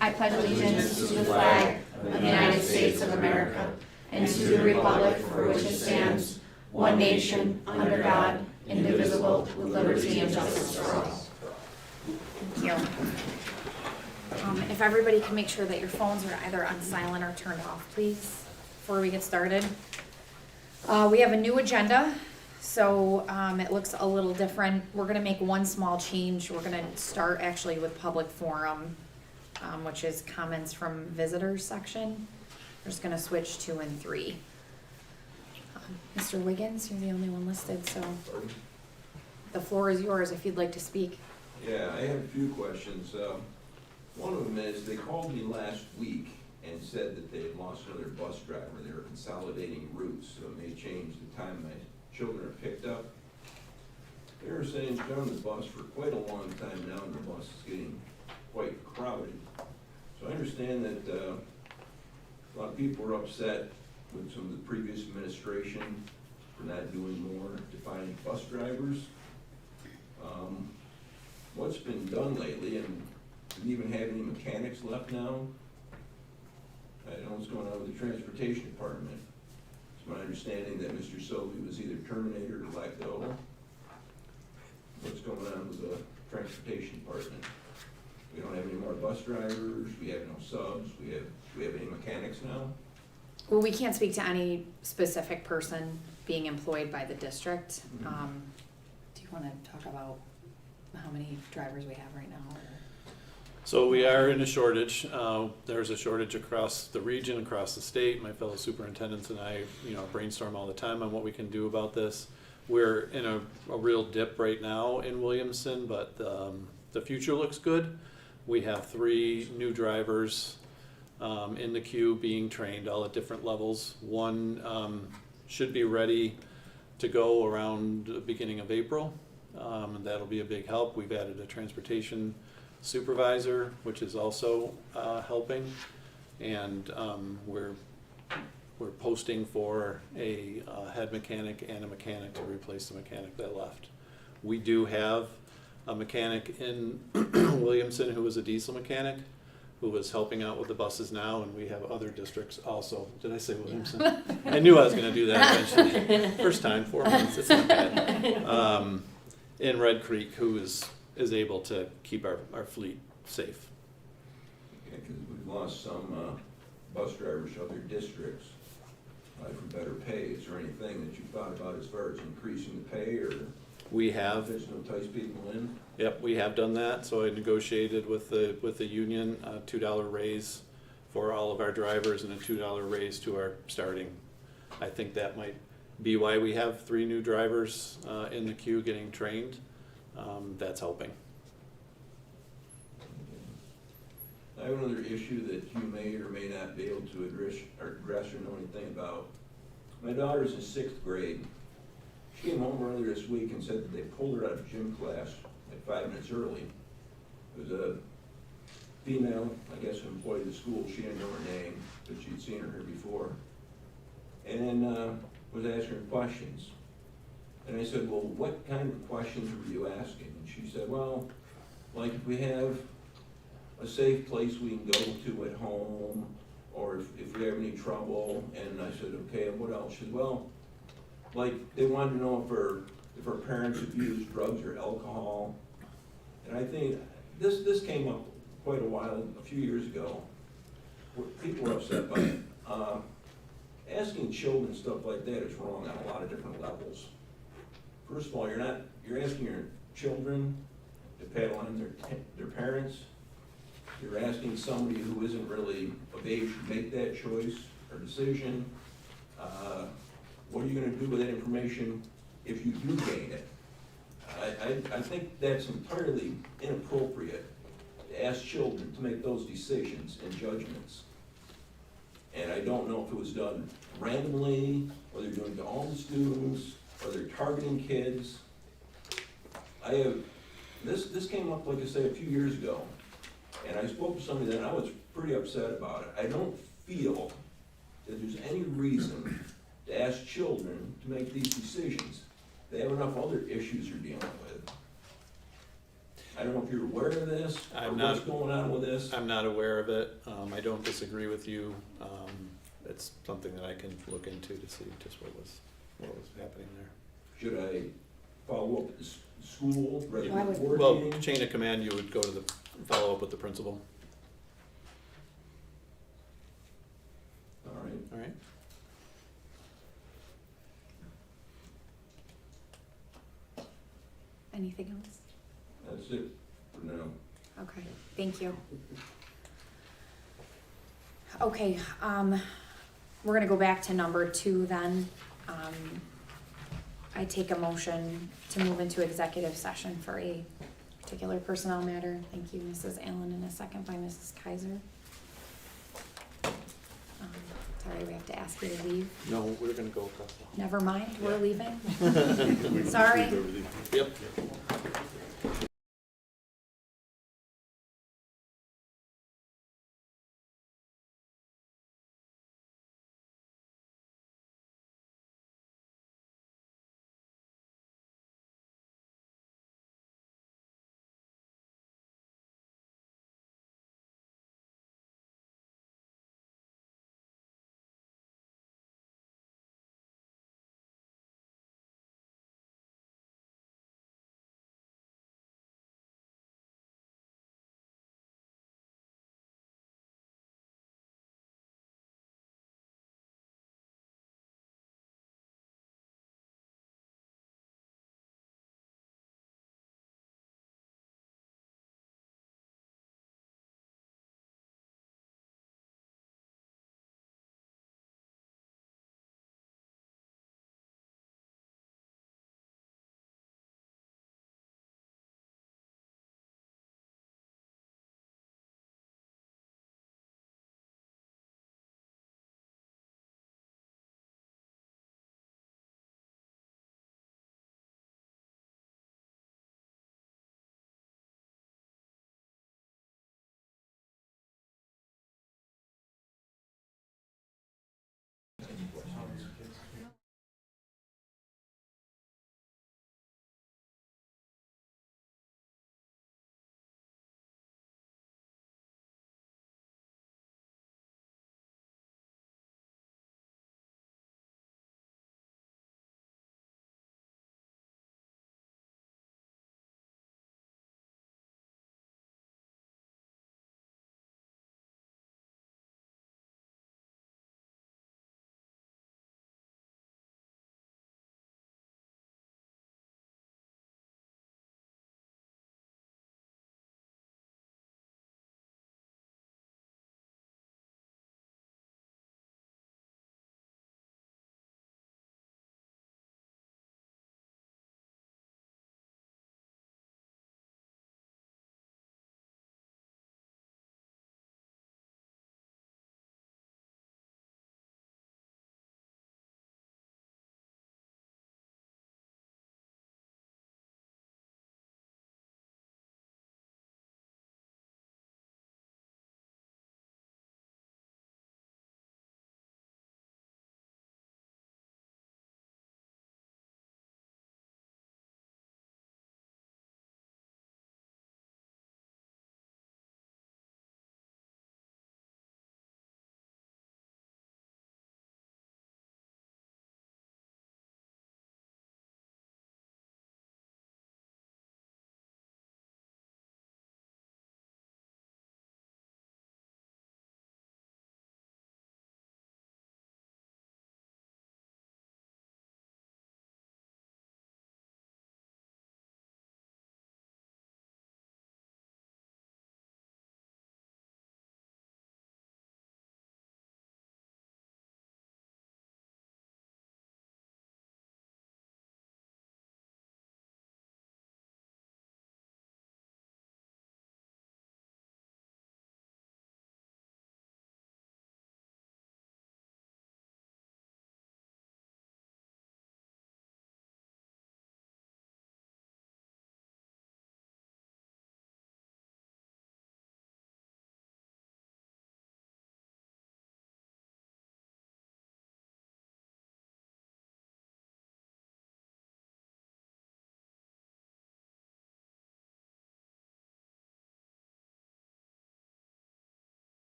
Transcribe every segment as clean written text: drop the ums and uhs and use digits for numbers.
I pledge allegiance to the flag of the United States of America and to the republic for which it stands, one nation, under God, indivisible, with liberty and justice for all. Thank you. If everybody can make sure that your phones are either on silent or turned off, please, before we get started. We have a new agenda, so it looks a little different. We're gonna make one small change. We're gonna start actually with public forum, which is comments from visitors section. We're just gonna switch 2 and 3. Mr. Wiggins, you're the only one listed, so the floor is yours if you'd like to speak. Yeah, I have a few questions. One of them is, they called me last week and said that they had lost another bus driver. They were consolidating routes, so it may change the time my children are picked up. They were saying it's been on the bus for quite a long time now, and the bus is getting quite crowded. So I understand that a lot of people were upset with some of the previous administration for not doing more to find bus drivers. What's been done lately, and do we even have any mechanics left now? I don't know what's going on with the transportation department. It's my understanding that Mr. Sobey was either terminated or let go. What's going on with the transportation department? We don't have any more bus drivers, we have no subs, do we have any mechanics now? Well, we can't speak to any specific person being employed by the district. Mhm. Do you want to talk about how many drivers we have right now? Or? So we are in a shortage. There's a shortage across the region, across the state. My fellow superintendents and I, brainstorm all the time on what we can do about this. We're in a real dip right now in Williamson, but the future looks good. We have 3 new drivers in the queue being trained, all at different levels. One should be ready to go around the beginning of April, and that'll be a big help. We've added a transportation supervisor, which is also helping, and we're posting for a head mechanic and a mechanic to replace the mechanic that left. We do have a mechanic in Williamson who was a diesel mechanic, who is helping out with the buses now, and we have other districts also. Did I say Williamson? Yeah. I knew I was going to do that eventually. First time, 4 months, it's not bad. In Red Creek, who is able to keep our fleet safe. Yeah, because we've lost some bus drivers to other districts for better pay. Is there anything that you thought about as far as increasing the pay, or We have, there's no entice people in? yep, we have done that. So I negotiated with the union a $2 raise for all of our drivers and a $2 raise to our starting. I think that might be why we have 3 new drivers in the queue getting trained. That's helping. I have another issue that you may or may not be able to address or know anything about. My daughter's in 6th grade. She came home earlier this week and said that they pulled her out of gym class like 5 minutes early. It was a female, I guess, employee of the school. She didn't know her name, but she'd seen her here before. And was asking her questions. And I said, well, what kind of questions were you asking? And she said, well, like if we have a safe place we can go to at home, or if we have any trouble. And I said, okay, and what else? She said, well, like they wanted to know if her parents have used drugs or alcohol. And I think this came up quite a few years ago, where people were upset by it. Asking children stuff like that is wrong on a lot of different levels. First of all, you're asking your children to paddle on their parents. You're asking somebody who isn't really of age to make that choice or decision. What are you gonna do with that information if you do gain it? I think that's entirely inappropriate to ask children to make those decisions and judgments. And I don't know if it was done randomly, or they're doing it to all the students, or they're targeting kids. This came up, like I say, a few years ago, and I spoke to somebody then, I was pretty upset about it. I don't feel that there's any reason to ask children to make these decisions. They have enough other issues they're dealing with. I don't know if you're aware of this, or I'm what's not- going on with this. I'm not aware of it. I don't disagree with you. It's something that I can look into to see just what was happening there. Should I follow up with the school, rather I than would- the board Well, meeting? chain of command, you would go to follow up with the principal, All right. all right? Anything else? That's it for now. Okay, thank you. Okay, we're gonna go back to number 2 then. I take a motion to move into executive session for a particular personnel matter. Thank you, Mrs. Allen, and a second by Mrs. Kaiser. Sorry, we have to ask you to leave. No, we're gonna go across the hall. Never mind, we're leaving. Sorry. Yep.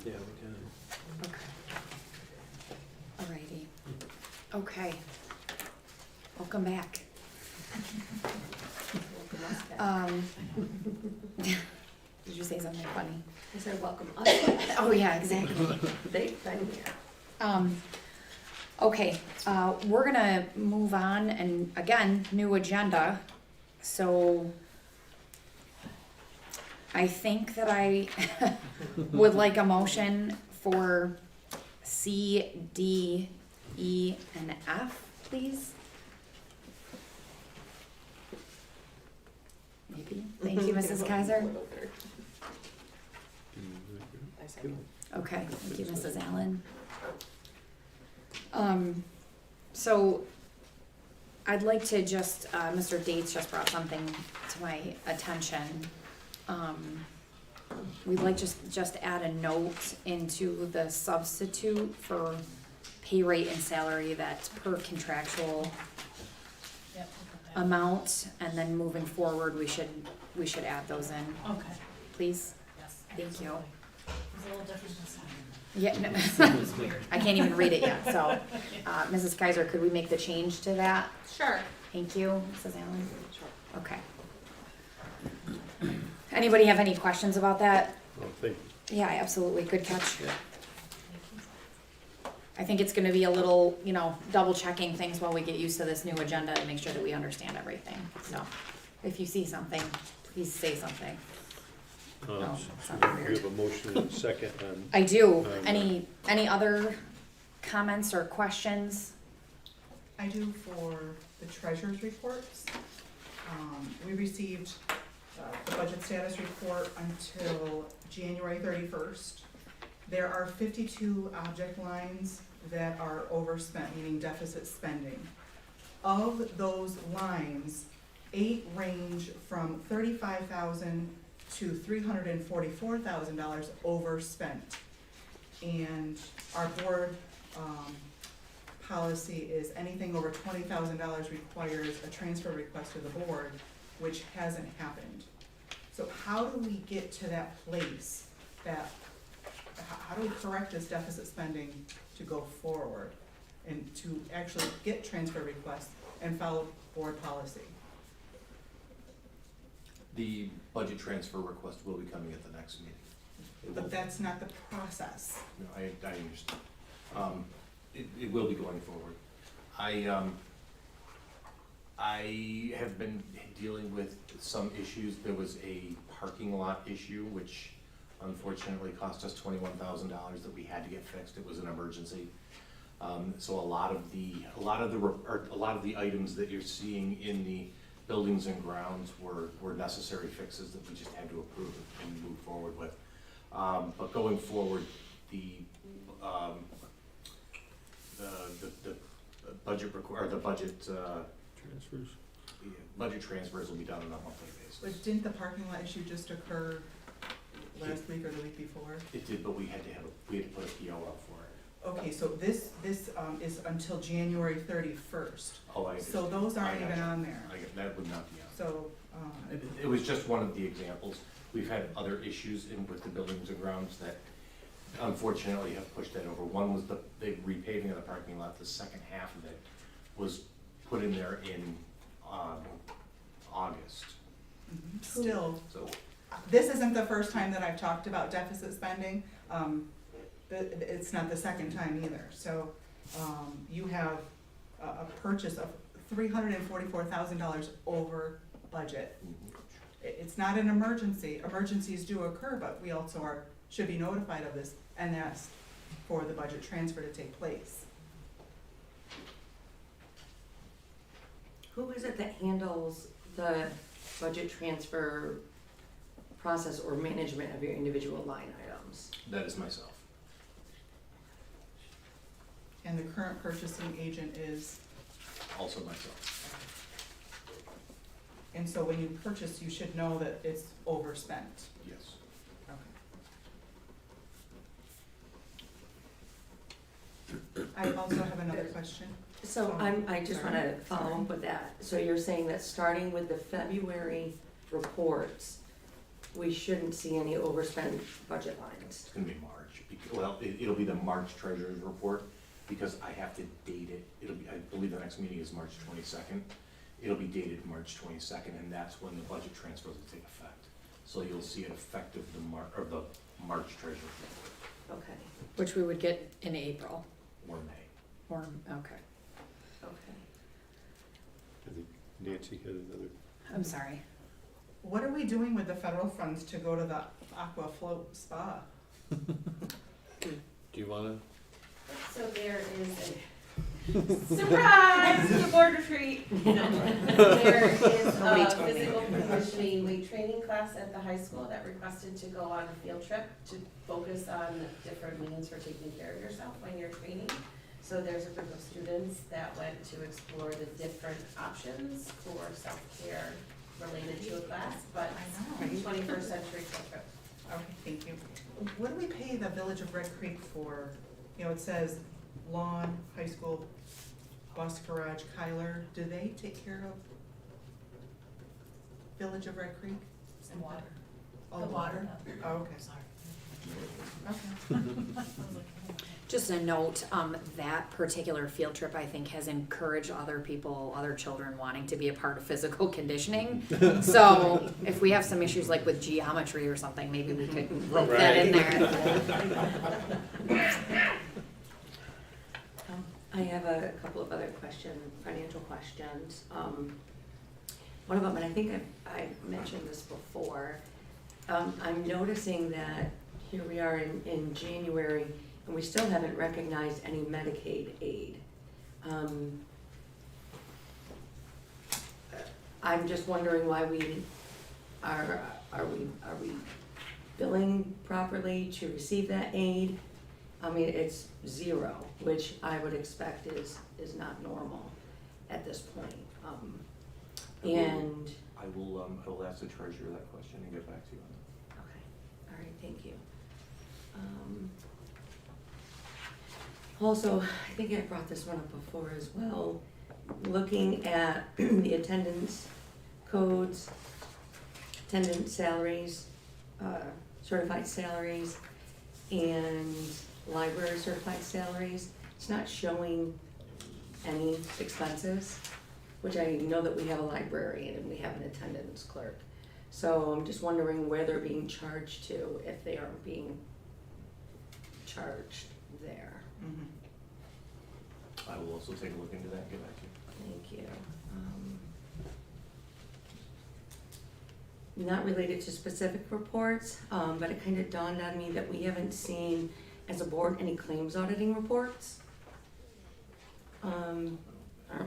Yeah, we can. Okay. Alrighty. Okay. Welcome back. Did you say something funny? I said, welcome us. Oh, yeah, exactly. They've been here. Okay, we're gonna move on, and again, new agenda, so I think that I would like a motion for C, D, E, and F, please. Maybe, thank you, Mrs. Kaiser. I second. Okay, thank you, Mrs. Allen. So I'd like to just, Mr. Dates just brought something to my attention. We'd like just add a note into the substitute for pay rate and salary that's per contractual amount, and then moving forward, we should add those in, Okay, please. yes. Thank you. It's a little different this time. Yeah, no, It's weird. I can't even read it yet, so, Mrs. Kaiser, could we make the change to that? Sure. Thank you, Mrs. Allen. Okay. Anybody have any questions about that? Oh, thank you. Yeah, absolutely, good catch. I think it's gonna be a little, double checking things while we get used to this new agenda and make sure that we understand everything, so. If you see something, please say something. No, sounded We weird. have a motion and a second on, I do, Um, any other comments or questions? I do for the treasurer's reports. We received the budget status report until January 31st. There are 52 object lines that are overspent, meaning deficit spending. Of those lines, 8 range from $35,000 to $344,000 overspent. And our board policy is anything over $20,000 requires a transfer request to the board, which hasn't happened. So how do we get to that place that, how do we correct this deficit spending to go forward and to actually get transfer requests and follow board policy? The budget transfer request will be coming at the next meeting. But that's not the process. No, I understand. It will be going forward. I have been dealing with some issues. There was a parking lot issue, which unfortunately cost us $21,000 that we had to get fixed. It was an emergency. So a lot of the items that you're seeing in the buildings and grounds were necessary fixes that we just had to approve and move forward with. But going forward, the budget transfers. budget transfers will be done on a monthly basis. But didn't the parking lot issue just occur last week or the week before? It did, but we had to put a PO up for it. Okay, so this is until January 31st. Oh, I So those aren't I even gotcha. on there. That would not be on. So, It was just one of the examples. We've had other issues with the buildings and grounds that unfortunately have pushed that over. One was the repaving of the parking lot. The second half of it was put in there in August. still, So this isn't the first time that I've talked about deficit spending. It's not the second time either. So, you have a purchase of $344,000 over budget. It's not an emergency. Emergencies do occur, but we also should be notified of this and ask for the budget transfer to take place. Who is it that handles the budget transfer process or management of your individual line items? that is myself. And the current purchasing agent is, Also myself. and so when you purchase, you should know that it's overspent. Yes. I also have another question. So I just wanna follow up with that. So you're saying that starting with the February reports, we shouldn't see any overspent budget lines. It's gonna be March, well, it'll be the March treasurer's report, because I have to date it, it'll be, I believe the next meeting is March 22nd. It'll be dated March 22nd, and that's when the budget transfers will take effect. So you'll see it effective the March treasurer's report, Okay, Which we would get in April, or May. or, okay, okay. I think Nancy had another. I'm sorry. What are we doing with the federal funds to go to the Aqua Float Spa? Do you wanna? So there is a surprise, the board retreat. No. There is Nobody a told me. physical conditioning weight training class at the high school that requested to go on a field trip to focus on different means for taking care of yourself when you're training. So there's a group of students that went to explore the different options for self-care related to a class, but I know. 21st century field trip. Okay, thank you. What do we pay the Village of Red Creek for? You know, it says lawn, high school, bus garage, Kyler. Do they take care of Village of Red Creek? The water. Oh, The water. Oh, okay. Sorry. Okay. Just a note, that particular field trip, I think, has encouraged other people, other children wanting to be a part of physical conditioning. So if we have some issues like with geometry or something, maybe we could rope that in there. I have a couple of other financial questions. One of them, and I think I mentioned this before, I'm noticing that here we are in January, and we still haven't recognized any Medicaid aid. I'm just wondering why we are we billing properly to receive that aid? I mean, it's zero, which I would expect is not normal at this point. And, I will ask the treasurer that question and get back to you on that. okay, all right, thank you. Also, I think I brought this one up before as well, looking at the attendance codes, attendance salaries, certified salaries, and library certified salaries. It's not showing any expenses, which I know that we have a librarian and we have an attendance clerk. So I'm just wondering where they're being charged to, if they aren't being charged there. Mhm. I will also take a look into that and get back to you. Thank you. Not related to specific reports, but it kind of dawned on me that we haven't seen, as a board, any claims auditing reports. Aren't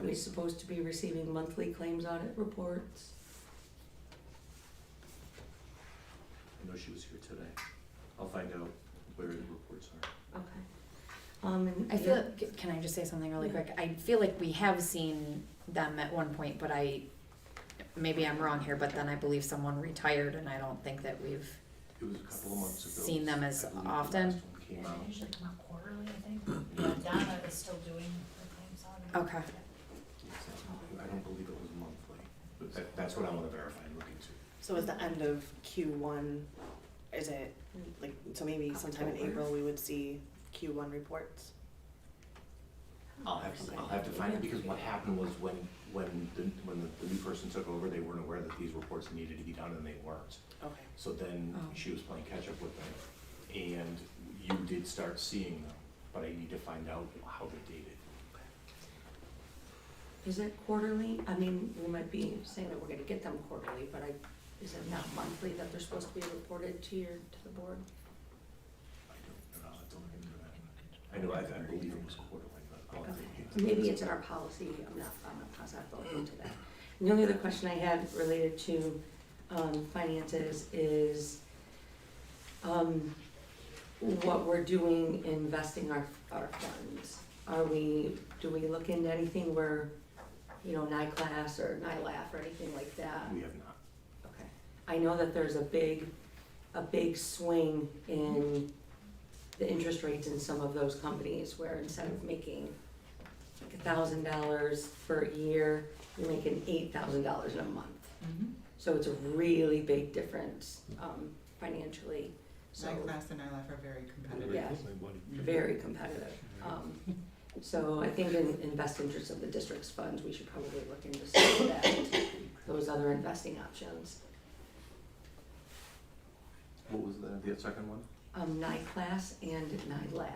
we supposed to be receiving monthly claims audit reports? I know she was here today. I'll find out where the reports are. Okay. And I feel, can I just say something really quick? I feel like we have seen them at one point, but maybe I'm wrong here, but then I believe someone retired and I don't think that we've, It was a couple of months ago. Seen them as I believe the often? last one came Yeah, out. they usually come out quarterly, I think. Yeah, Donna is still doing her claims audit. okay. I don't believe it was monthly, but that's what I wanna verify and look into. So is the end of Q1, is it, like, so maybe sometime in October. April we would see Q1 reports? I'll have to find it, because what happened was when the new person took over, they weren't aware that these reports needed to be done, and they weren't. Okay. So then Oh. she was playing catch up with them, and you did start seeing them, but I need to find out how they're dated. Is it quarterly? I mean, we might be saying that we're gonna get them quarterly, but is it not monthly that they're supposed to be reported to the board? I'll have to look into that. I know, I believe it was quarterly, but I'll have to look into Maybe that. it's in our policy, I'm not positive, I'll look into that. And the only other question I had related to, finances is, what we're doing investing our funds. Do we look into anything where, NICLAS or NILAF or anything like that? We have not. Okay. I know that there's a big swing in the interest rates in some of those companies where instead of making like $1,000 per year, you're making $8,000 in a month. Mhm. So it's a really big difference, financially, so. Night class and ILF are very competitive. Yeah. Very competitive. So I think in best interest of the district's funds, we should probably look into some of that, those other investing options. What was the second one? Night class and NILAF.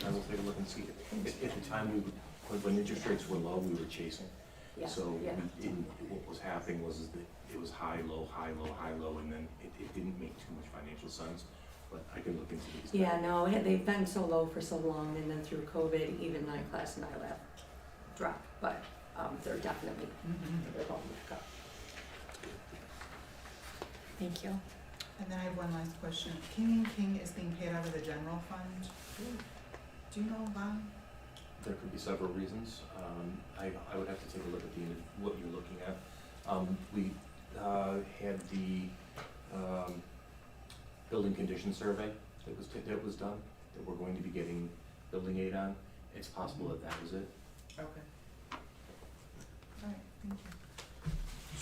I will take a look and see. At the time, when interest rates were low, we were chasing. Yeah, So yeah. what was happening was that it was high, low, high, low, high, low, and then it didn't make too much financial sense. But I can look into these. Yeah, no, they've been so low for so long, and then through COVID, even night class and NILAF dropped, but, they're definitely, they're going back up. Thank you. And then I have one last question. King and King is being paid out of the general fund. Do you know, Bob? There could be several reasons. I would have to take a look at what you're looking at. We had the building condition survey that was done, that we're going to be getting building aid on. It's possible that was it. Okay. All right, thank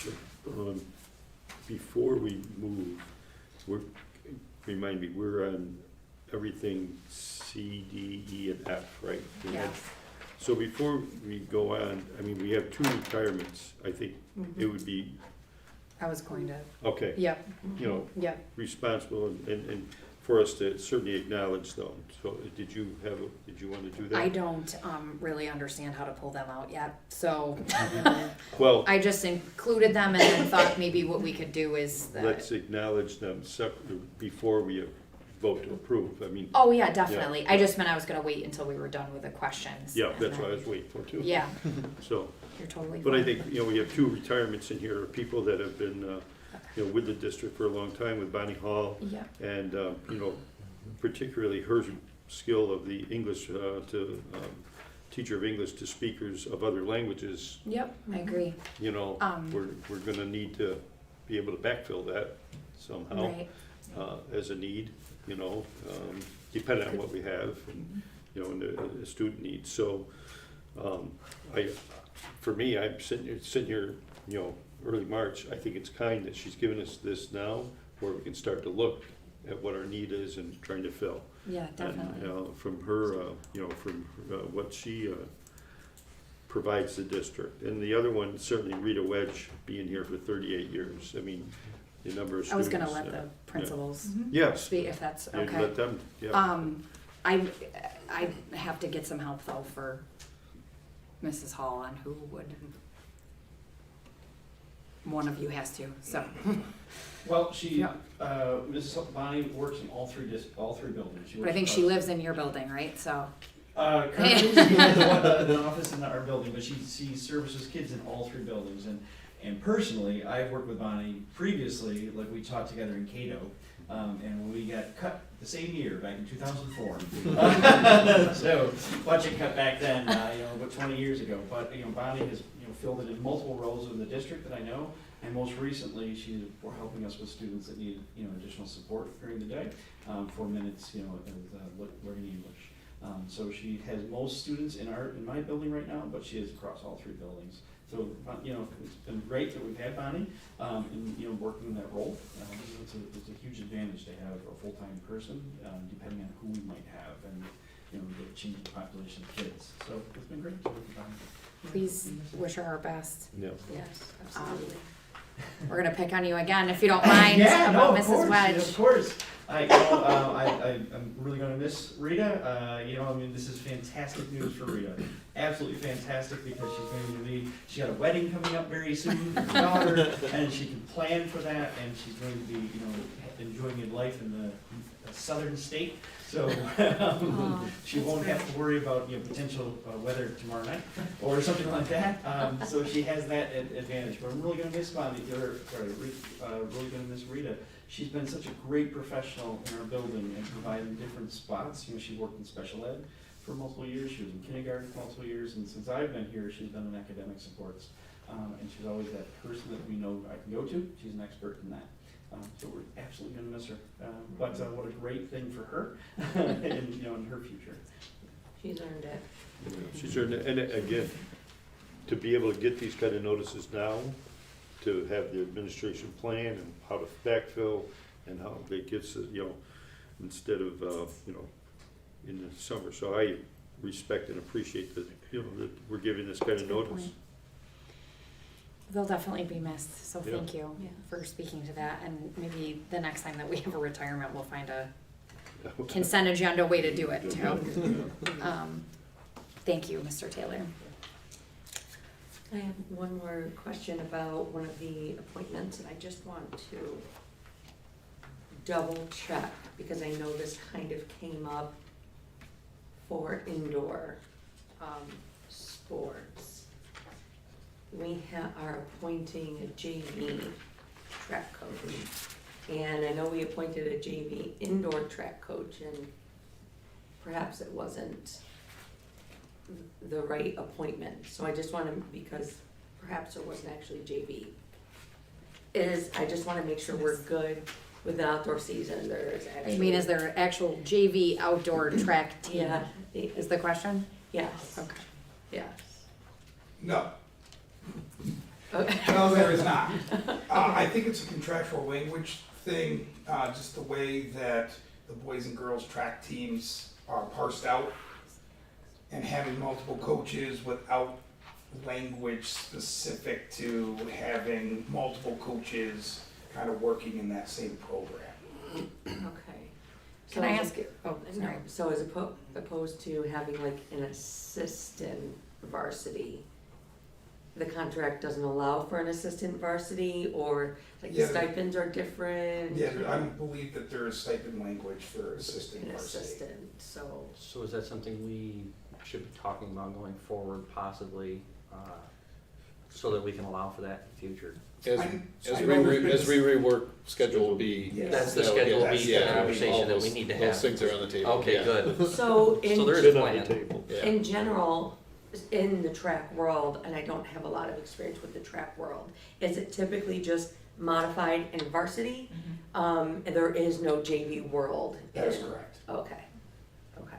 you. So, before we move, remind me, we're on everything C, D, E, and F, right? We had- Yes. So before we go on, I mean, we have 2 retirements. I think it would be, I was going to, okay, yep, you know, yep. responsible and for us to certainly acknowledge them. So did you want to do that? I don't really understand how to pull them out yet, so Well, I just included them and then thought maybe what we could do is that. let's acknowledge them separately before we vote to approve. I mean, Oh, yeah, definitely. I just meant I was gonna wait until we were done with the questions. yeah, and that's what I then- was waiting for too. Yeah, So, you're totally fine. but I think, you know, we have 2 retirements in here, people that have been, you know, with the district for a long time, with Bonnie Hall, Yeah, and, you know, particularly her skill of the English, teacher of English to speakers of other languages, yep, I agree. you know, Um, we're gonna need to be able to backfill that somehow, Right, as a need, you know, depending on what we have, and, you know, and the student needs. So, for me, I'm sitting here, you know, early March, I think it's kind that she's given us this now, where we can start to look at what our need is and trying to fill. yeah, And, definitely. from her, you know, from what she provides the district. And the other one, certainly Rita Wedge, being here for 38 years. I mean, the number of I was students. gonna let the principals Yes. speak, if that's Yeah, okay. let them, yeah. I have to get some help though for Mrs. Hall on who would. One of you has to, so. Well, she, Yeah. Mrs. Bonnie works in all three buildings. But I think she lives in your building, right? So, Currently, she's in the office in our building, but she services kids in all 3 buildings. And personally, I've worked with Bonnie previously, like we taught together in Cato. And when we got cut the same year, back in 2004. So, budget cut back then, about 20 years ago. But, Bonnie has, filled it in multiple roles in the district that I know. And most recently, she's helping us with students that need, additional support during the day, 4 minutes, of learning English. So she has most students in my building right now, but she is across all 3 buildings. So, it's been great that we've had Bonnie, working in that role. It's a huge advantage to have a full-time person, depending on who we might have and, the changing population of kids. So it's been great to work with Bonnie. please wish her our best. Yeah. Yes, absolutely. We're gonna pick on you again if you don't mind Yeah, no, about of Mrs. course, Wedge. Of course. I'm really gonna miss Rita. This is fantastic news for Rita. Absolutely fantastic, because she got a wedding coming up very soon with her daughter, and she can plan for that, and she's going to be, enjoying her life in the southern state. So she won't have to worry about potential weather tomorrow night or something like that. So she has that advantage. But I'm really going to miss really going to miss Rita. She's been such a great professional in our building and providing different spots. She worked in special ed for multiple years. She was in kindergarten for multiple years, and since I've been here, she's been in academic supports. And she's always that person that we know I can go to. She's an expert in that. So we're absolutely going to miss her. But what a great thing for her, in her future. She's earned it. She's earned it, and again, to be able to get these kind of notices now, to have the administration plan and how to backfill and how it gets, instead of, in the summer. So I respect and appreciate that, that we're giving this kind of That's a good notice. point. They'll definitely be missed, so Yeah. thank you Yeah. for speaking to that, and maybe the next time that we have a retirement, we'll find a consent agenda way to do it too. Thank you, Mr. Taylor. I have one more question about one of the appointments, and I just want to double check, because I know this kind of came up for indoor, sports. We are appointing a JV track coach, and I know we appointed a JV indoor track coach, and perhaps it wasn't the right appointment, so I just wanna, because perhaps it wasn't actually JV. I just wanna make sure we're good with the outdoor season, there's actually. You mean, is there an actual JV outdoor track team? Yeah, Is the question? yes, Okay. yes. No, Okay. no, there is not. I think it's a contractual language thing, just the way that the boys and girls track teams are parsed out, and having multiple coaches without language specific to having multiple coaches kind of working in that same program. Okay. Can I ask you, Oh, sorry. no, so as opposed to having like an assistant varsity, the contract doesn't allow for an assistant varsity, or like the Yeah. stipends are different? Yeah, I don't believe that there is stipend language for assistant An varsity. assistant, so, So is that something we should be talking about going forward possibly, so that we can allow for that in the future? As, I as know we, there's been as we rework Schedule B. Yes. That's the that'll Schedule get- B yeah, conversation all that we those- need to Those have. things are on the table. Okay, yeah. good. so in. So there is Been a on the plan. table. Yeah. In general, in the track world, and I don't have a lot of experience with the track world, is it typically just modified and varsity? And there is no JV world? That is in- correct. Okay, okay.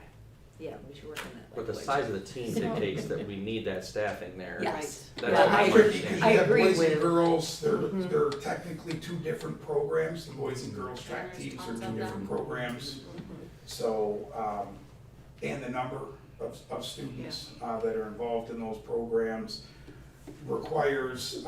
Yeah, we should work on that But the language. size of the team dictates that we need that staffing there. Yes. That's Yeah, what I I'm agree. understanding. I You have agree boys and with- girls, Mhm. they're technically two different programs, the boys and girls track teams are two different programs. So, and the number of students that are involved in those programs requires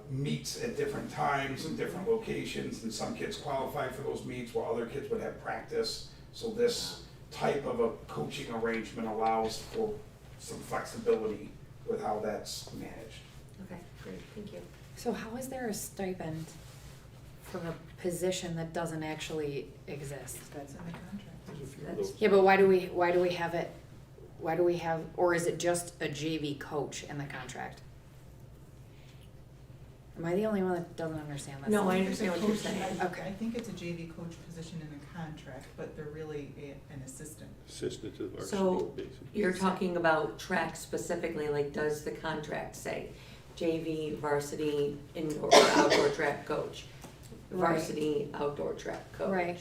meets at different times and different locations, and some kids qualify for those meets while other kids would have practice. So this type of a coaching arrangement allows for some flexibility with how that's managed. Okay, great, thank you. So how is there a stipend for a position that doesn't actually exist? That's in the contract. There's a few of That's- those. Yeah, but why do we have it, or is it just a JV coach in the contract? Am I the only one that doesn't understand this? No, I There's a understand what you're coach- saying. Okay. I think it's a JV coach position in the contract, but they're really an assistant. Assistant to the varsity, So, basically. You're talking about track specifically, like does the contract say JV varsity indoor or outdoor track coach? Right. Varsity outdoor track coach? Right.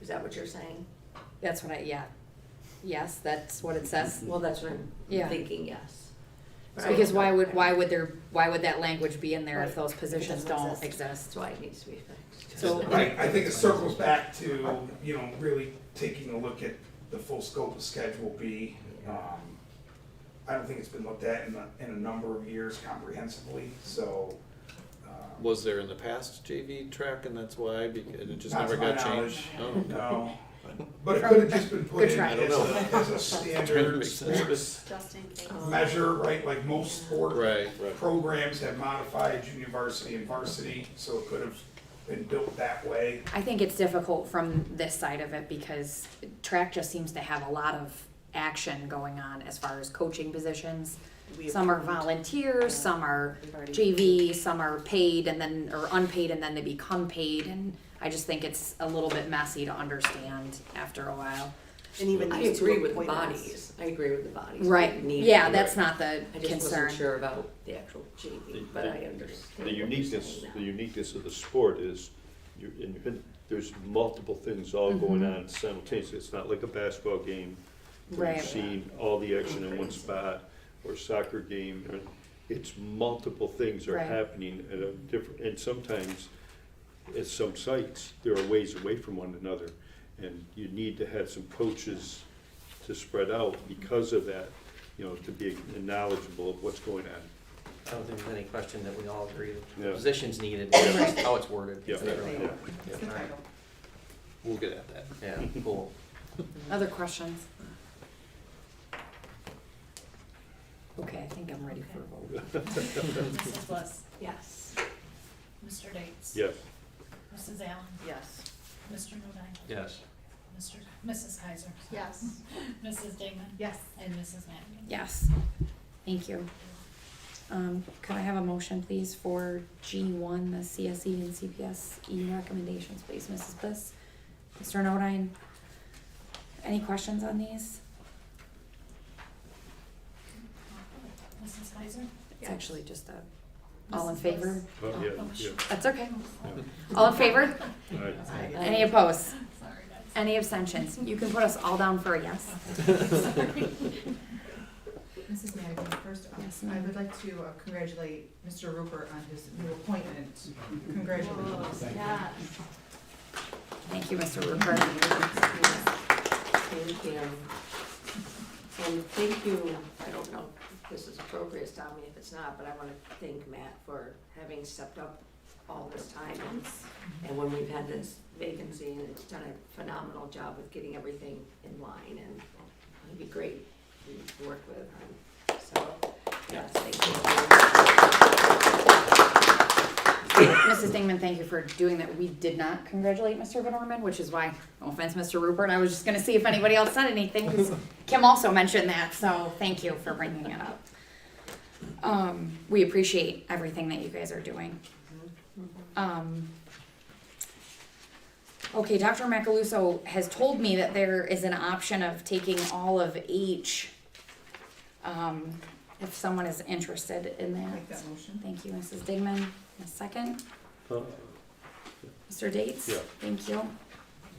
Is that what you're saying? That's what yes, that's what it says. Well, that's what I'm Yeah. thinking, yes. But So I because don't know. why would that language be in there if Right. those positions It doesn't don't exist. exist? That's why it needs to be fixed. So- I think it circles back to, really taking a look at the full scope of Schedule B. I don't think it's been looked at in a number of years comprehensively, so. Was there in the past JV track and that's why, because it just Not never to my got changed? knowledge. Oh. No, but it could have just been put Good in try. I don't as know. as a Trying to standard make sense. sports Just in case. measure, right? Like most sport Right, programs have modified junior varsity and varsity, so it could have been built that way. I think it's difficult from this side of it because track just seems to have a lot of action going on as far as coaching positions. We Some are approved. volunteers, some are We've already JV, some are paid and then, or unpaid and then they become paid, and I just think it's a little bit messy to understand after a while. And even I these two agree with the appointments. bodies, I agree with the bodies. Right, We need yeah, it. that's not the I just concern. wasn't sure about the actual JV, but I understand. The what you're uniqueness, saying the now. uniqueness of the sport is, there's multiple things all going Mhm. on simultaneously. It's not like a basketball game where Right. you're seeing all the action in one spot, or a soccer game. it's multiple things are Right. happening at a different, and sometimes at some sites, they're a ways away from one another. And you need to have some coaches to spread out because of that, you know, to be knowledgeable of what's going on. I don't think there's any question that we all agree that Yeah. the position's needed, it's just how it's worded. Yeah. Is that right? Yeah. It's the title. We'll get at that. Yeah, cool. Other questions? Okay, I think I'm ready for a vote. Mrs. Bliss, Yes. Mr. Dates. Yes. Mrs. Allen, Yes. Mr. Modine, Yes. Mrs. Kaiser. Yes. Mrs. Dingman. Yes. And Mrs. Madigan. Yes, thank you. Could I have a motion, please, for G1, the CSE and CPSE recommendations, please, Mrs. Bliss? Mr. Nodine? Any questions on these? Mrs. Kaiser. It's actually just a, all in favor? Oh, yeah, yeah. That's okay. All in favor? All right. Any opposed? Sorry, guys. Any abstentions? You can put us all down for a yes. Mrs. Madigan, first, Yes, I ma'am. would like to congratulate Mr. Rupert on his new appointment. Congratulations. Yes. Thank you, Mr. Rupert. Thank you. And thank you, I don't know if this is appropriate, stop me if it's not, but I wanna thank Matt for having stepped up all this time. And when we've had this vacancy, and it's done a phenomenal job with getting everything in line, and he'd be great to work with. So, yes, thank you. Mrs. Dingman, thank you for doing that. We did not congratulate Mr. Van Orman, which is why, no offense, Mr. Rupert, I was just gonna see if anybody else said anything, because Kim also mentioned that, so thank you for bringing it up. We appreciate everything that you guys are doing. Okay, Dr. Macaluso has told me that there is an option of taking all of H, if someone is interested in that. Make that motion. Thank you, Mrs. Dingman. A second, Uh, Mr. Dates? Yeah. Thank you.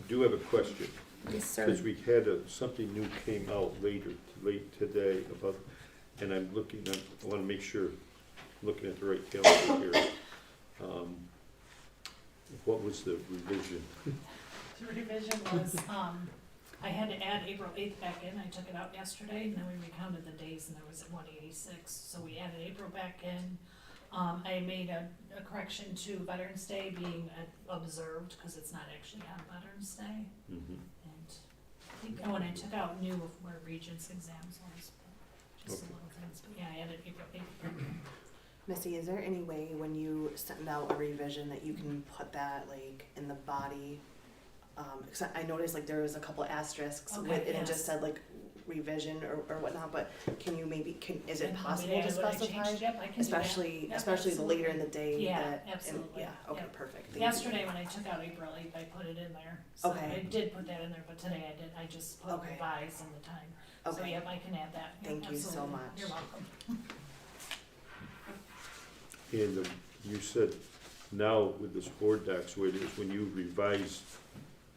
Do have a question. Yes, sir. Because we had something new came out late today about, and I'm looking, I wanna make sure, I'm looking at the right calendar here. What was the revision? The revision was, I had to add April 8th back in, I took it out yesterday, and then we recounted the days, and there was 186, so we added April back in. I made a correction to Veterans Day being observed, because it's not actually on Veterans Day. Mhm. And I think, when I took out new of where Regents exams was, but just Okay. some little things, but yeah, I added April 8th. Missy, is there any way when you send out a revision that you can put that like in the body? 'Cause I noticed like there was a couple asterisks with Okay, it and it just yes. said like revision or whatnot, but can you maybe, is it And possible yeah, to what I specify? changed, yep, I can do that. Especially, Yep, especially the later in the day Yeah, that. and- absolutely, Yeah, okay, yep. perfect, thank you. Yesterday, when I took out April 8th, I put it in there. So Okay. I did put that in there, but today I just put Okay. revise in the time. So Okay. yep, I can add that. Yep, Thank you so absolutely. much. You're welcome. And you said now with this board docs, where it is, when you revise,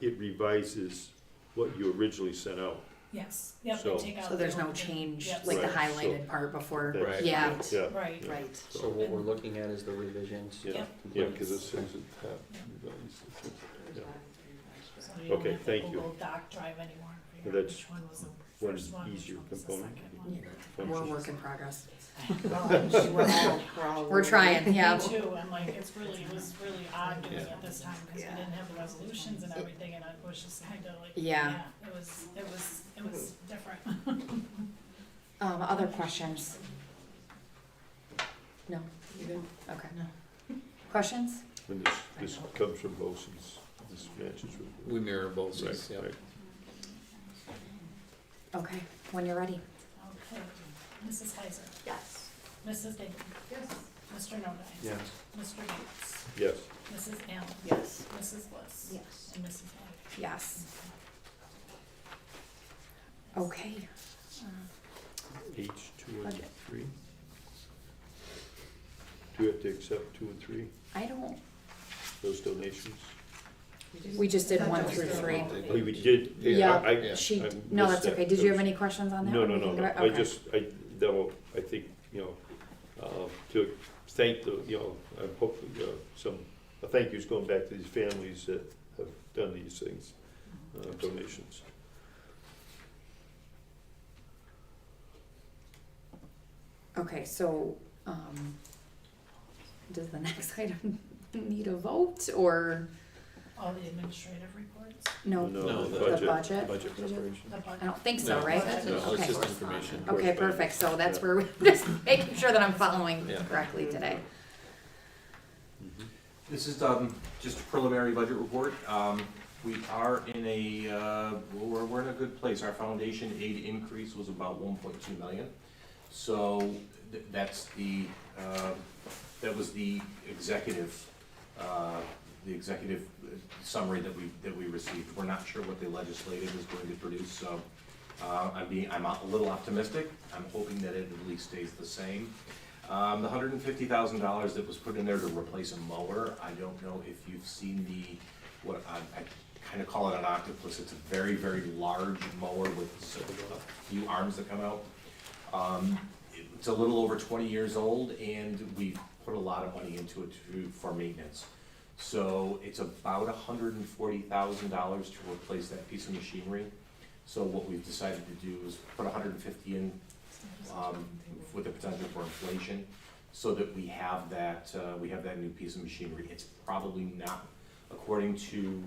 it revises what you originally sent out. Yes, yep, So- I take out. So there's the no old thing. change, Yep. like the Right, highlighted so part before, That's- yeah. Right. Yeah. Right. Right. So what we're looking at is the revisions. Yeah, Yep. yeah, because it says it, revised. Yeah. So you don't Okay, have to thank you. Google Doc Drive anymore. and Well, figure out that's which one was the one first one, which easier one was the component. second one. We're work in progress. Well, we're all. We're trying, yeah. Me too, and like, it was really odd doing it this time, cause we Yeah. didn't have the resolutions and everything, and it was just kinda like, Yeah. it was different. Other questions? No, you good? Okay. Questions? And this comes from Bosun's, this matches with. We mirror both, Right, yep. right. Okay, when you're ready. Okay, Mrs. Kaiser. Yes. Mrs. Dagan. Yes. Mr. Nordine. Yes. Mr. Gates. Yes. Mrs. Allen. Yes. Mrs. Bliss. Yes. And Mrs. Madigan. Yes. Okay. H, 2 and Budget. 3. Do you have to accept 2 and 3, I don't, those donations? we just did I thought 1 that was through the- 3. Oh, we did? Yeah, I she, I no, missed that's that. okay. Did you have any questions on that? No, Or no, we no, can go no, back? I Okay. just, I, though, I think, you know, to thank the, you know, I hope, some, a thank you's going back to these families that have done these things, donations. Okay, so, does the next item need a vote, or, All the administrative reports, no? No, The budget. budget? Budget preparation. the budget. I don't think so, No. right? No, it's Okay. just information. Okay, perfect, so that's where we're just making sure that I'm following Yeah. correctly today. This is just a preliminary budget report. We are in a, we're in a good place. Our foundation aid increase was about 1.2 million. So that's the, that was the executive summary that we received. We're not sure what the legislative is going to produce, so I'm a little optimistic. I'm hoping that it at least stays the same. The $150,000 that was put in there to replace a mower, I don't know if you've seen what I kind of call it an octopus. It's a very, very large mower with a few arms that come out. It's a little over 20 years old, and we've put a lot of money into it for maintenance. So it's about $140,000 to replace that piece of machinery. So what we've decided to do is put 150 in, with the potential for inflation, so that we have that new piece of machinery. It's probably not, according to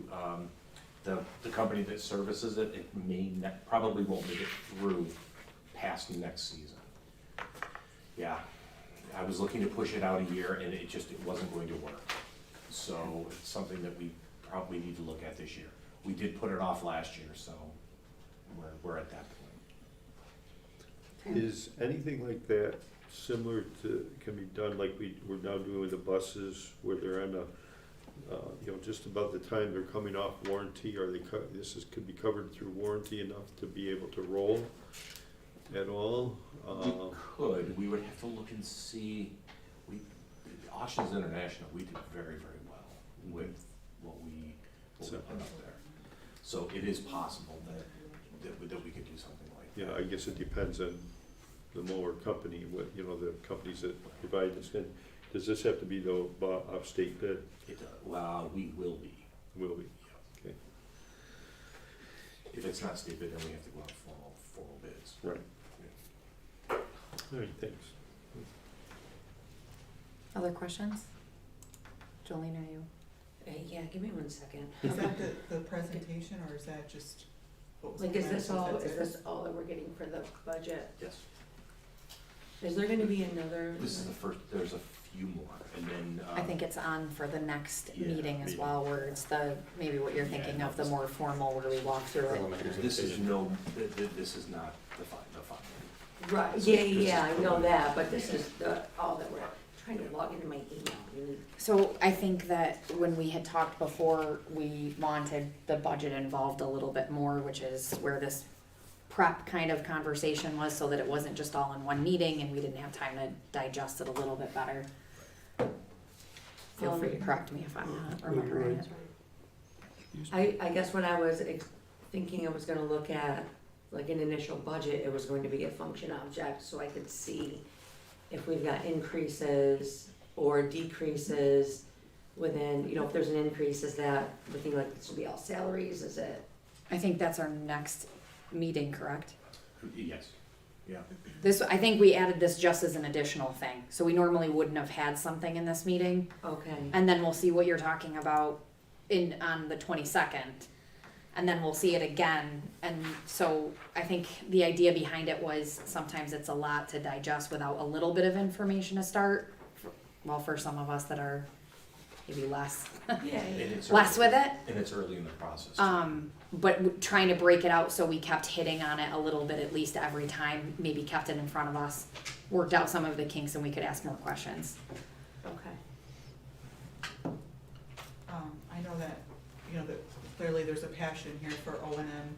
the company that services it, it may not, probably won't make it through past next season. Yeah, I was looking to push it out a year, and it wasn't going to work. So it's something that we probably need to look at this year. We did put it off last year, so we're at that point. Is anything like that similar to, can be done like we're now doing with the buses, where they're on a, you know, just about the time they're coming off warranty, are they, could be covered through warranty enough to be able to roll at all? We would have to look and see, Oshens International, we did very, very well with what we put up there. So it is possible that we could do something like that. Yeah, I guess it depends on the mower company, what, you know, the companies that provide this. And does this have to be though off state bid? Well, we will be. Will be, Yeah. okay, If it's not state bid, then we have to go out for formal bids. right. All right, thanks. Other questions? Jolene, are you? Yeah, give me 1 second. Is that the presentation, or is that just what was? Like, is presented? this all that we're getting for the budget? Yes. Is there gonna be another? This is the first, there's a few more, and then. I think it's on for the next Yeah, meeting as maybe. well, where it's the, maybe what you're thinking of, the more formal, where we walk through it. This is this is not the final. Right, yeah, I know that, but this is all that we're trying to log into my email. So I think that when we had talked before, we wanted the budget involved a little bit more, which is where this prep kind of conversation was, so that it wasn't just all in one meeting and we didn't have time to digest it a little bit better. Feel free to correct me if I'm not remembering it. I guess when I was thinking I was gonna look at, like, an initial budget, it was going to be a function object, so I could see if we've got increases or decreases within, you know, if there's an increase, is that looking like this will be all salaries, is it? I think that's our next meeting, correct? Yes, yeah. This, I think we added this just as an additional thing, so we normally wouldn't have had something in this meeting. Okay. And then we'll see what you're talking about on the 22nd. And then we'll see it again. And so I think the idea behind it was sometimes it's a lot to digest without a little bit of information to start. Well, for some of us that are maybe less less with it. And it's early in the process. But trying to break it out so we kept hitting on it a little bit at least every time, maybe kept it in front of us, worked out some of the kinks, and we could ask more questions. Okay. I know that, you know, that clearly there's a passion here for O&M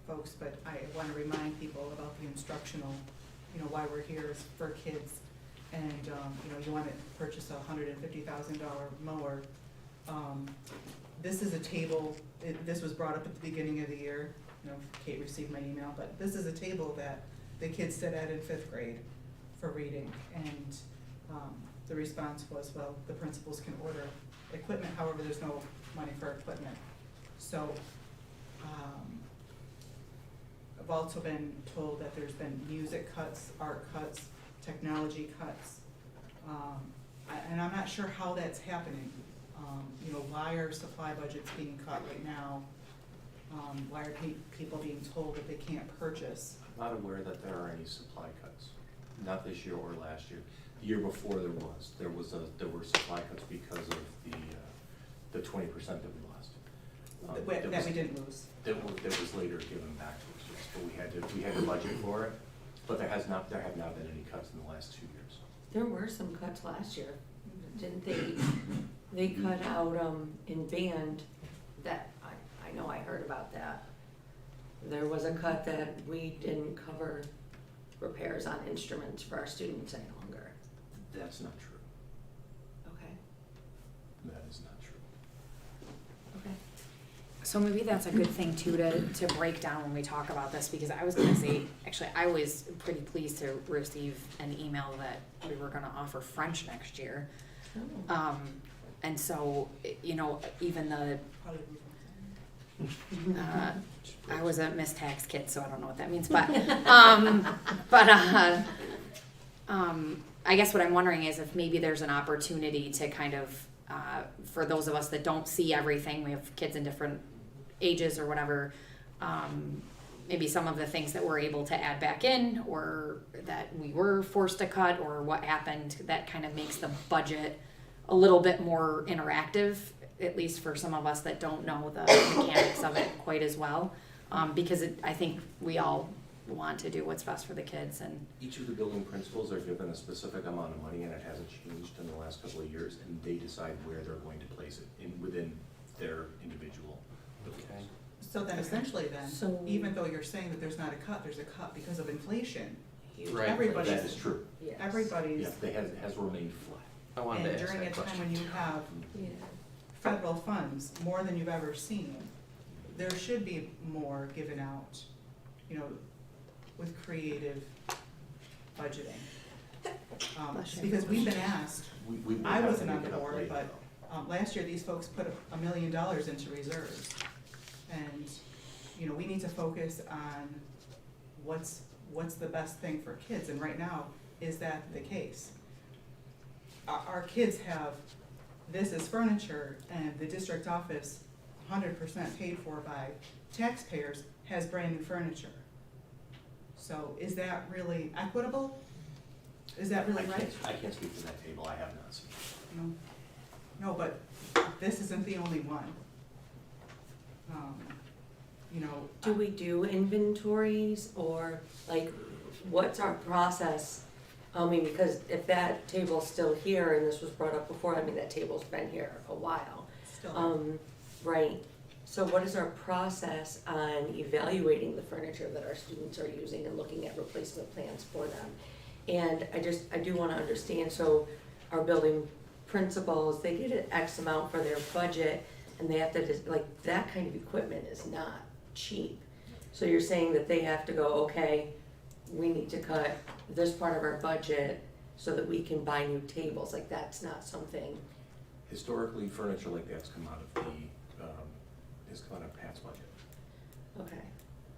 folks, but I want to remind people about the instructional, you know, why we're here is for kids. And, you know, you want to purchase a $150,000 mower. This is a table, this was brought up at the beginning of the year. You know, Kate received my email, but this is a table that the kids sit at in 5th grade for reading. And the response was, well, the principals can order equipment, however, there's no money for equipment. So I've also been told that there's been music cuts, art cuts, technology cuts. And I'm not sure how that's happening. You know, why are supply budgets being cut right now? Why are people being told that they can't purchase? I'm not aware that there are any supply cuts, not this year or last year. The year before there were supply cuts because of the 20% that we lost. That we didn't lose. That was later given back to us, yes, but we had to budget for it, but there have not been any cuts in the last 2 years. There were some cuts last year, didn't they? They cut out, in band, that, I know I heard about that. There was a cut that we didn't cover repairs on instruments for our students any longer. That's not true. Okay, That is not true. okay. So maybe that's a good thing too to break down when we talk about this, because I was gonna say, actually, I was pretty pleased to receive an email that we were gonna offer French next year. Oh. And so, you know, even the, Probably I was a Miss Tax kid, so I don't know what that means, but, I guess what I'm wondering is if maybe there's an opportunity to kind of, for those of us that don't see everything, we have kids in different ages or whatever, maybe some of the things that we're able to add back in, or that we were forced to cut, or what happened, that kind of makes the budget a little bit more interactive, at least for some of us that don't know the mechanics of it quite as well. Because I think we all want to do what's best for the kids, and Each of the building principals are given a specific amount of money, and it hasn't changed in the last couple of years, and they decide where they're going to place it within their individual buildings. So then essentially then, So- even though you're saying that there's not a cut, there's a cut because of inflation. Right. Everybody's, That is true. Yes. everybody's, Yes, it has remained flat. I wanted and to ask during a that time question. when you have Yeah. federal funds, more than you've ever seen, there should be more given out, you know, with creative budgeting. Because we've been asked, We I have to wasn't on make the it up board, later, but though. last year, these folks put $1 million into reserves. And, you know, we need to focus on what's the best thing for kids, and right now, is that the case? Our kids have, this is furniture, and the district office, 100% paid for by taxpayers, has brand-new furniture. So is that really equitable? Is that really right? I can't speak to that table, I have not seen it. No, but this isn't the only one. You know. Do we do inventories, or like, what's our process? I mean, because if that table's still here, and this was brought up before, I mean, that table's been here a while. Still. Right, so what is our process on evaluating the furniture that our students are using and looking at replacement plans for them? And I do wanna understand, so our building principals, they get an X amount for their budget, and they have to, like, that kind of equipment is not cheap. So you're saying that they have to go, okay, we need to cut this part of our budget so that we can buy new tables, like, that's not something. Historically, furniture like that's come out of has come out of Pat's budget. Okay.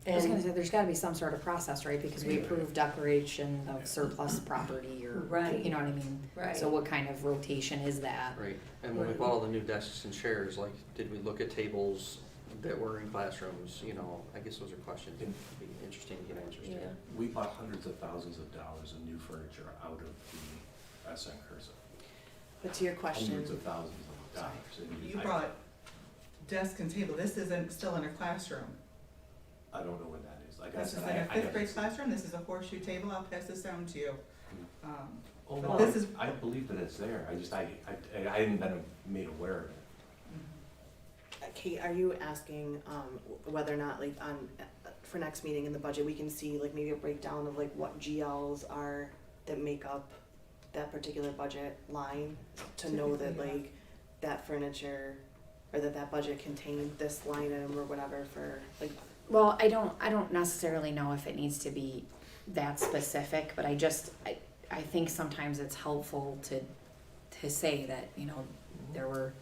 I was gonna And, say, there's gotta be some sort of process, right, because we Yeah. approve declaration of surplus property, or, Right. you know what I mean? right. So what kind of rotation is that? Right, and when we bought all the new desks and chairs, like, did we look at tables that were in classrooms, you know, I guess those are questions, it'd be interesting to get answers to. Yeah. We bought hundreds of thousands of dollars of new furniture out of the SN Cursa. But to your question, Hundreds of thousands of dollars. And You brought desk and table, this isn't still in a classroom. I don't know where that is. Like I This is said, in I a haven't fifth grade seen- classroom, this is a horseshoe table, I'll pass this down to you. Oh, But no, this is- I believe that it's there. I hadn't been made aware of it. Kate, are you asking whether or not, like, for next meeting in the budget, we can see like maybe a breakdown of like what GLs are that make up that particular budget line, to know that Typically, yeah. like that furniture or that budget contained this line item or whatever for like. Well, I don't necessarily know if it needs to be that specific, but I think sometimes it's helpful to say that, you know, there were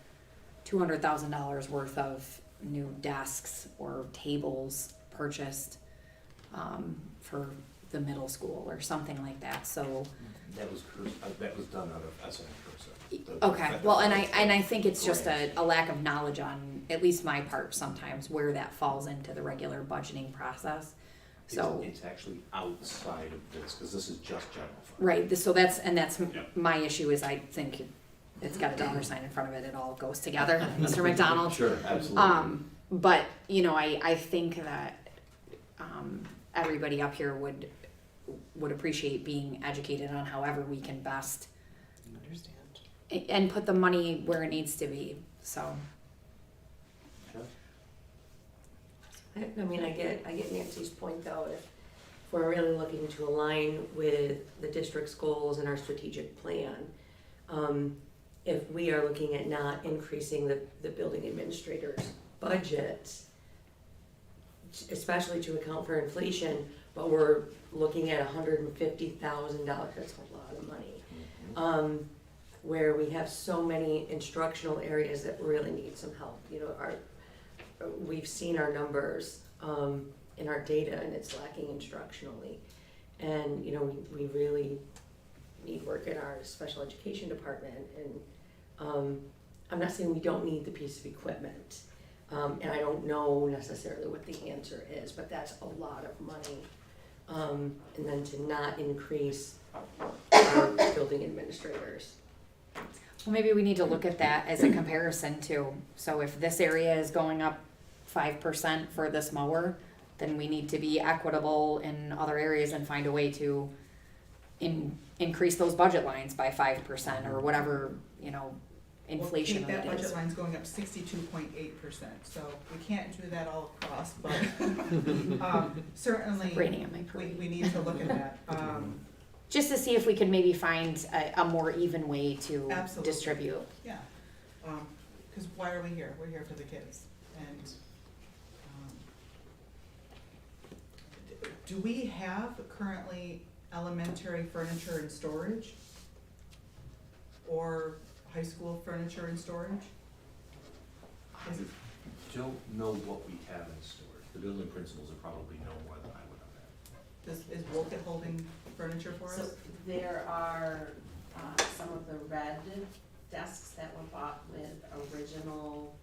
$200,000 worth of new desks or tables purchased for the middle school or something like that, so. That was done out of SNF Cursa. Okay, well, and I think it's just a lack of knowledge on, at least my part sometimes, where that falls into the regular budgeting process. So, It's actually outside of this, because this is just general fund. right, so that's Yeah. my issue is I think it's got a dollar sign in front of it, it all goes together, Mr. McDonald. Sure, absolutely. But, you know, I think that, everybody up here would appreciate being educated on however we can best Understand. and put the money where it needs to be, so. I mean, I get Nancy's point though, if we're really looking to align with the district's goals and our strategic plan, if we are looking at not increasing the building administrator's budget, especially to account for inflation, but we're looking at $150,000, that's a lot of money. Where we have so many instructional areas that really need some help, you know, we've seen our numbers in our data and it's lacking instructionally. And, you know, we really need work in our special education department. And I'm not saying we don't need the piece of equipment. And I don't know necessarily what the answer is, but that's a lot of money. And then to not increase our building administrators. Well, maybe we need to look at that as a comparison too. So if this area is going up 5% for this mower, then we need to be equitable in other areas and find a way to increase those budget lines by 5% or whatever, you know, inflation Well, rate that budget is. line's going up 62.8%, so we can't do that all across, but certainly, Raining on my parade. we need to look at that. Just to see if we could maybe find a more even way to Absolutely. distribute. Yeah, because why are we here? We're here for the kids. And do we have currently elementary furniture and storage? Or high school furniture and storage? I don't know what we have in storage. The building principals would probably know more than I would on that. Is Wolcott holding furniture for So us? there are some of the red desks that were bought with original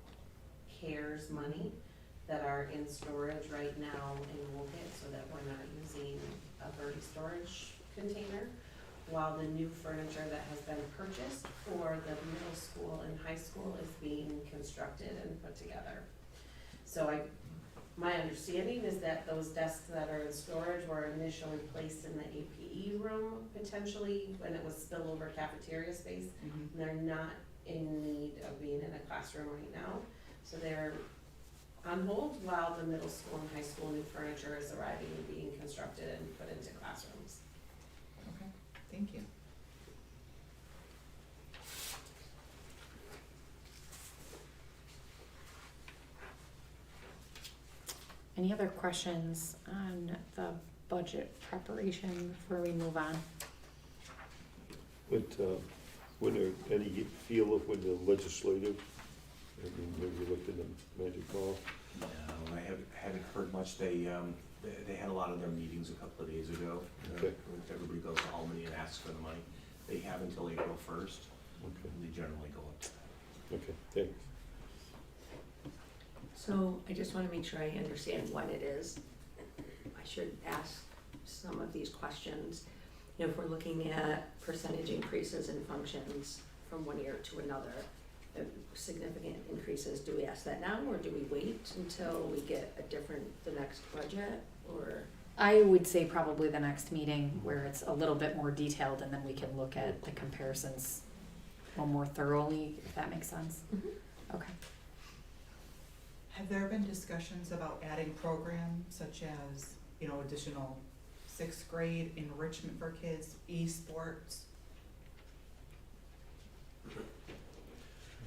CARES money that are in storage right now in Woolgate, so that we're not using a Verdi storage container, while the new furniture that has been purchased for the middle school and high school is being constructed and put together. So my understanding is that those desks that are in storage were initially placed in the APE room, potentially, when it was spillover cafeteria space. Mhm. And they're not in need of being in a classroom right now. So they're on hold while the middle school and high school new furniture is arriving and being constructed and put into classrooms. Okay, thank you. Any other questions on the budget preparation before we move on? But, when there any feel of when the legislative, I mean, maybe you looked in the Magic Ball? No, I haven't heard much. They had a lot of their meetings a couple of days ago. Okay. Everybody goes to Albany and asks for the money. They have until April 1st. Okay, They generally go up to that. okay, thanks. So I just wanna make sure I understand when it is. I should ask some of these questions. You know, if we're looking at percentage increases in functions from one year to another, significant increases, do we ask that now or do we wait until we get the next budget or? I would say probably the next meeting where it's a little bit more detailed and then we can look at the comparisons a little more thoroughly, if that makes sense. Mhm. Okay. Have there been discussions about adding programs such as, you know, additional sixth grade enrichment for kids, esports?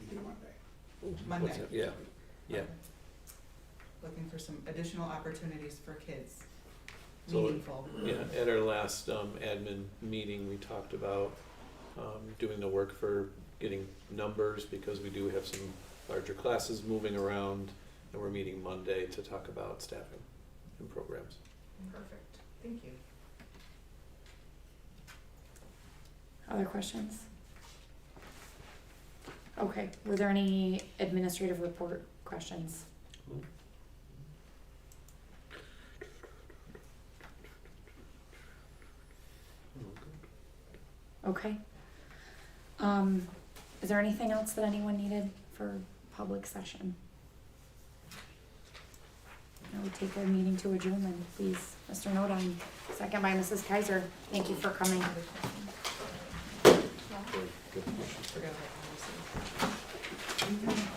Meeting Monday. Monday. What's that? Yeah, yeah. Looking for some additional opportunities for kids. So, meaningful. Yeah, at our last admin meeting, we talked about doing the work for getting numbers, because we do have some larger classes moving around, and we're meeting Monday to talk about staffing and programs. Perfect, thank you. Other questions? Okay, were there any administrative report questions? Okay. Is there anything else that anyone needed for public session? I would take a meeting to adjournment, please. Mr. Nodine, second by Mrs. Kaiser. Thank you for coming. Forgot about policy.